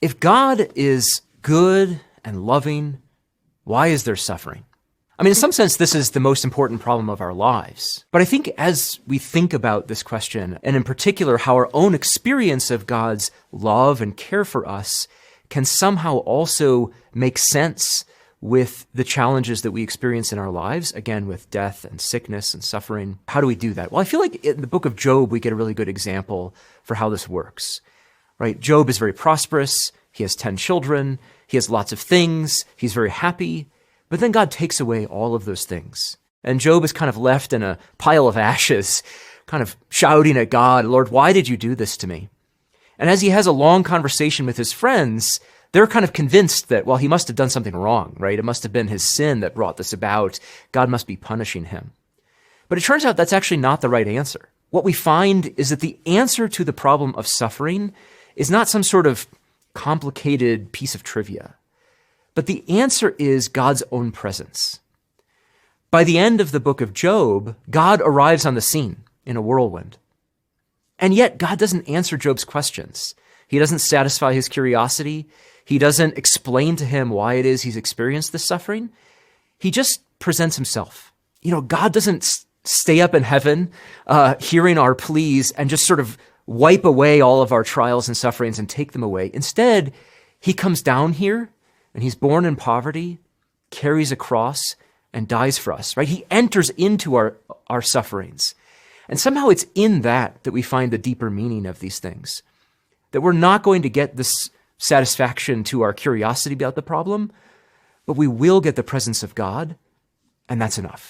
If God is good and loving, why is there suffering? I mean, in some sense, this is the most important problem of our lives. But I think as we think about this question, and in particular, how our own experience of God's love and care for us can somehow also make sense with the challenges that we experience in our lives, again, with death and sickness and suffering. How do we do that? Well, I feel like in the book of Job, we get a really good example for how this works, right? Job is very prosperous. He has 10 children. He has lots of things. He's very happy. But then God takes away all of those things. And Job is kind of left in a pile of ashes, kind of shouting at God, Lord, why did you do this to me? And as he has a long conversation with his friends, they're kind of convinced that, well, he must have done something wrong, right? It must have been his sin that brought this about. God must be punishing him. But it turns out that's actually not the right answer. What we find is that the answer to the problem of suffering is not some sort of complicated piece of trivia. But the answer is God's own presence. By the end of the book of Job, God arrives on the scene in a whirlwind. And yet, God doesn't answer Job's questions. He doesn't satisfy his curiosity. He doesn't explain to him why it is he's experienced this suffering. He just presents himself. God doesn't stay up in heaven, hearing our pleas and just sort of wipe away all of our trials and sufferings and take them away. Instead, he comes down here, and he's born in poverty, carries a cross, and dies for us, right? He enters into our sufferings. And somehow it's in that we find the deeper meaning of these things. That we're not going to get this satisfaction to our curiosity about the problem, but we will get the presence of God, and that's enough.